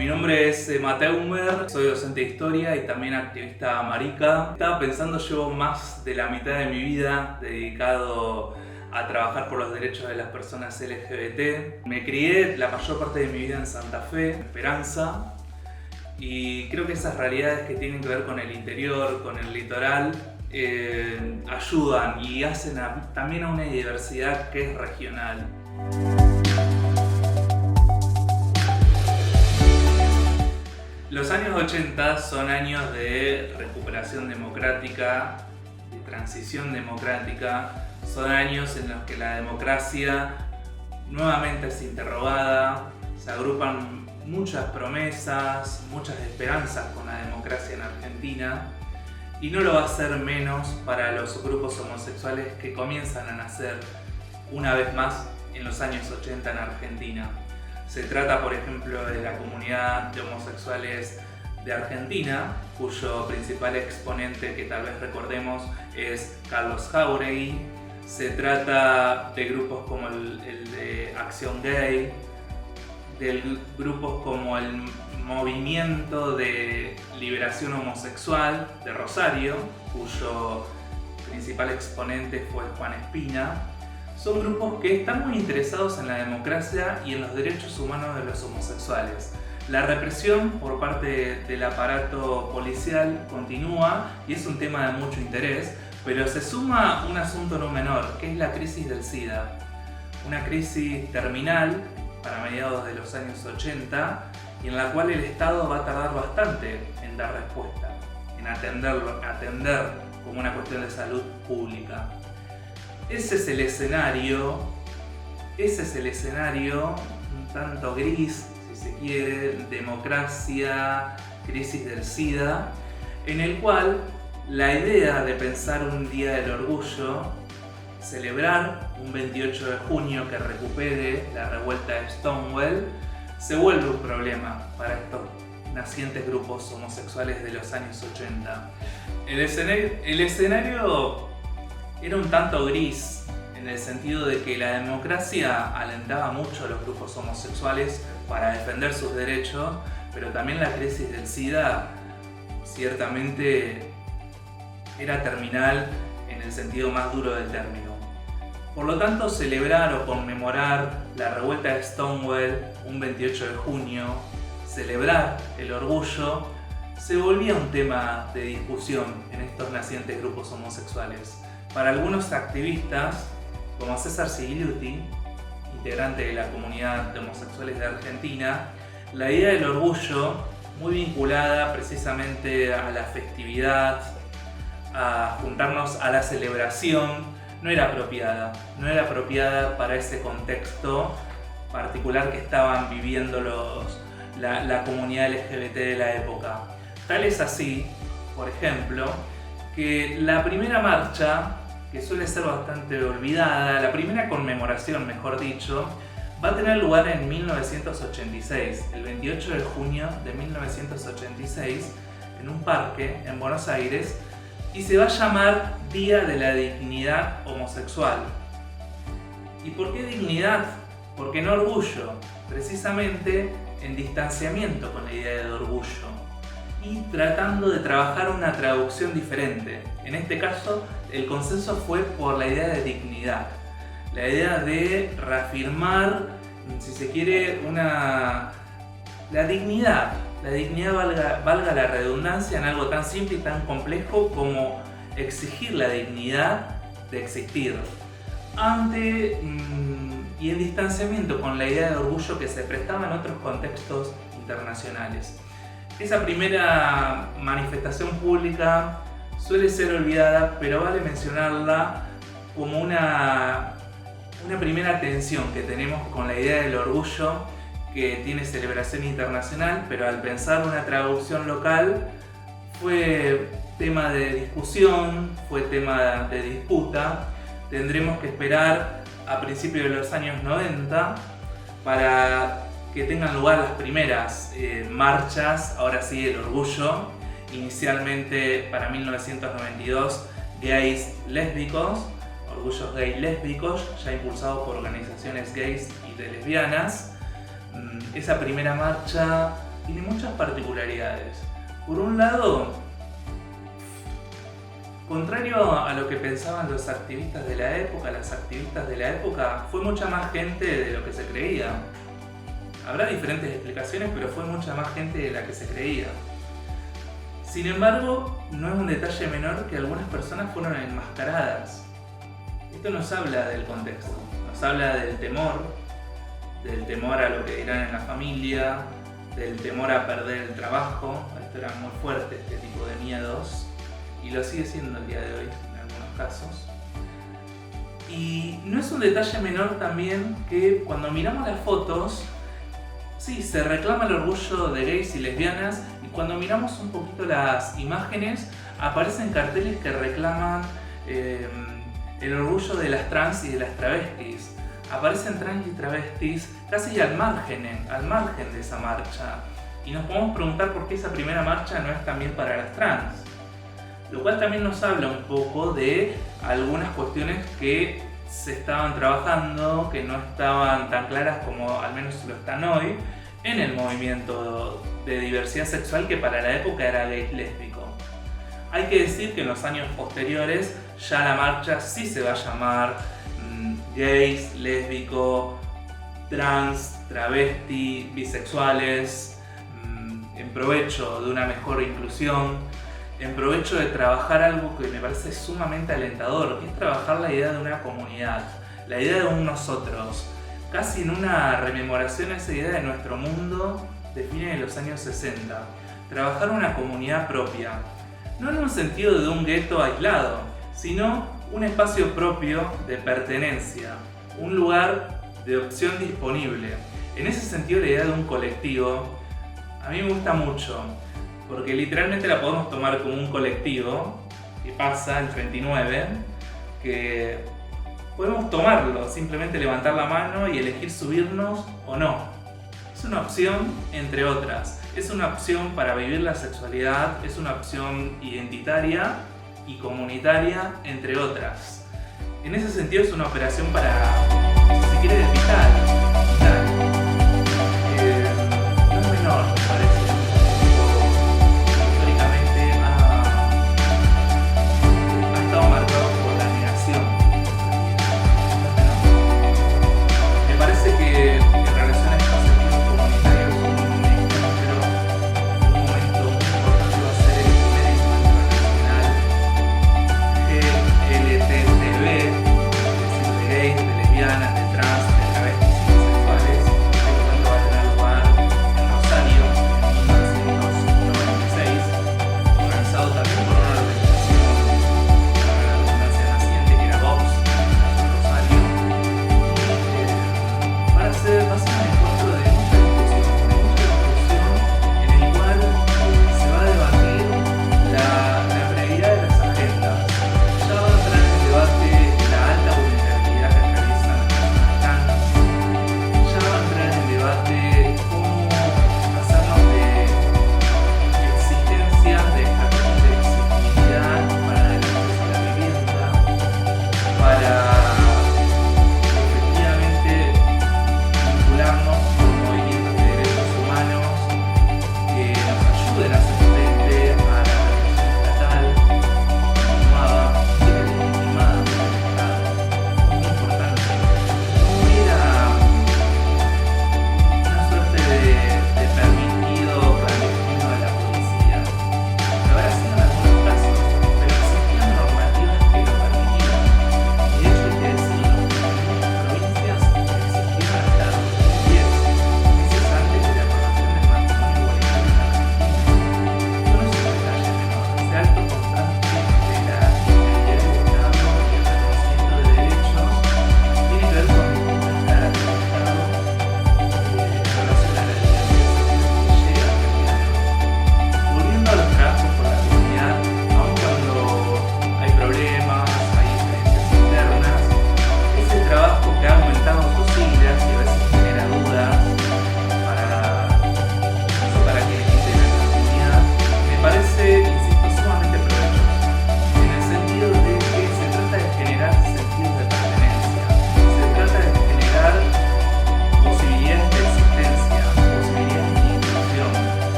Mi nombre es Mateo Humer, soy docente de historia y también activista marica. Estaba pensando, llevo más de la mitad de mi vida dedicado a trabajar por los derechos de las personas LGBT. Me crié la mayor parte de mi vida en Santa Fe, en Esperanza, y creo que esas realidades que tienen que ver con el interior, con el litoral, ayudan y hacen también a una diversidad que es regional. Los años 80 son años de recuperación democrática, de transición democrática, son años en los que la democracia nuevamente es interrogada, se agrupan muchas promesas, muchas esperanzas con la democracia en Argentina, y no lo va a ser menos para los grupos homosexuales que comienzan a nacer una vez más en los años 80 en Argentina. Se trata, por ejemplo, de la comunidad de homosexuales de Argentina, cuyo principal exponente que tal vez recordemos es Carlos Jáuregui. Se trata de grupos como el de Acción Gay, de grupos como el Movimiento de Liberación Homosexual de Rosario, cuyo principal exponente fue Juan Espina. Son grupos que están muy interesados en la democracia y en los derechos humanos de los homosexuales. La represión por parte del aparato policial continúa y es un tema de mucho interés, pero se suma un asunto no menor, que es la crisis del SIDA. Una crisis terminal para mediados de los años 80 y en la cual el Estado va a tardar bastante en dar respuesta, en atender como una cuestión de salud pública. Ese es el escenario un tanto gris, si se quiere, democracia, crisis del SIDA, en el cual la idea de pensar un Día del Orgullo, celebrar un 28 de junio que recupere la revuelta de Stonewall, se vuelve un problema para estos nacientes grupos homosexuales de los años 80. El escenario era un tanto gris, en el sentido de que la democracia alentaba mucho a los grupos homosexuales para defender sus derechos, pero también la crisis del SIDA ciertamente era terminal en el sentido más duro del término. Por lo tanto, celebrar o conmemorar la revuelta de Stonewall un 28 de junio, celebrar el orgullo, se volvía un tema de discusión en estos nacientes grupos homosexuales. Para algunos activistas, como César Sigliuti, integrante de la comunidad de homosexuales de Argentina, la idea del orgullo, muy vinculada precisamente a la festividad, a juntarnos a la celebración, no era apropiada para ese contexto particular que estaban viviendo la comunidad LGBT de la época. Tal es así, por ejemplo, que la primera marcha, que suele ser bastante olvidada, la primera conmemoración, mejor dicho, va a tener lugar en 1986, el 28 de junio de 1986, en un parque en Buenos Aires, y se va a llamar Día de la Dignidad Homosexual. ¿Y por qué dignidad? ¿Por qué no orgullo? Precisamente en distanciamiento con la idea de orgullo y tratando de trabajar una traducción diferente. En este caso, el consenso fue por la idea de dignidad, la idea de reafirmar, si se quiere, la dignidad valga la redundancia, en algo tan simple y tan complejo como exigir la dignidad de existir, ante y en distanciamiento con la idea de orgullo que se prestaba en otros contextos internacionales. Esa primera manifestación pública suele ser olvidada, pero vale mencionarla como una primera tensión que tenemos con la idea del orgullo, que tiene celebración internacional, pero al pensar una traducción local fue tema de discusión, fue tema de disputa. Tendremos que esperar a principios de los años 90 para que tengan lugar las primeras marchas, ahora sí, el orgullo, inicialmente para 1992, gays lésbicos, orgullos gay lésbicos, ya impulsados por organizaciones gays y de lesbianas. Esa primera marcha tiene muchas particularidades. Por un lado, contrario a lo que pensaban los activistas de la época, las activistas de la época, fue mucha más gente de lo que se creía. Habrá diferentes explicaciones, pero fue mucha más gente de la que se creía. Sin embargo, no es un detalle menor que algunas personas fueron enmascaradas. Esto nos habla del contexto, nos habla del temor a lo que dirán en la familia, del temor a perder el trabajo. Esto era muy fuerte, este tipo de miedos, y lo sigue siendo el día de hoy en algunos casos. Y no es un detalle menor también que cuando miramos las fotos, sí, se reclama el orgullo de gays y lesbianas, y cuando miramos un poquito las imágenes, aparecen carteles que reclaman el orgullo de las trans y de las travestis. Aparecen trans y travestis casi al margen de esa marcha. Y nos podemos preguntar por qué esa primera marcha no es también para las trans. Lo cual también nos habla un poco de algunas cuestiones que se estaban trabajando, que no estaban tan claras como al menos lo están hoy, en el movimiento de diversidad sexual que para la época era gay lésbico. Hay que decir que en los años posteriores ya la marcha sí se va a llamar gays, lésbico, trans, travesti, bisexuales, en provecho de una mejor inclusión, en provecho de trabajar algo que me parece sumamente alentador, que es trabajar la idea de una comunidad, la idea de un nosotros, casi en una rememoración a esa idea de nuestro mundo de fines de los años 60. Trabajar una comunidad propia, no en un sentido de un gueto aislado, sino un espacio propio de pertenencia, un lugar de opción disponible. En ese sentido, la idea de un colectivo a mí me gusta mucho, porque literalmente la podemos tomar como un colectivo que pasa el 39, que podemos tomarlo, simplemente levantar la mano y elegir subirnos o no. Es una opción entre otras, es una opción para vivir la sexualidad, es una opción identitaria y comunitaria entre otras. En ese sentido es una operación para, si se quiere, despistar.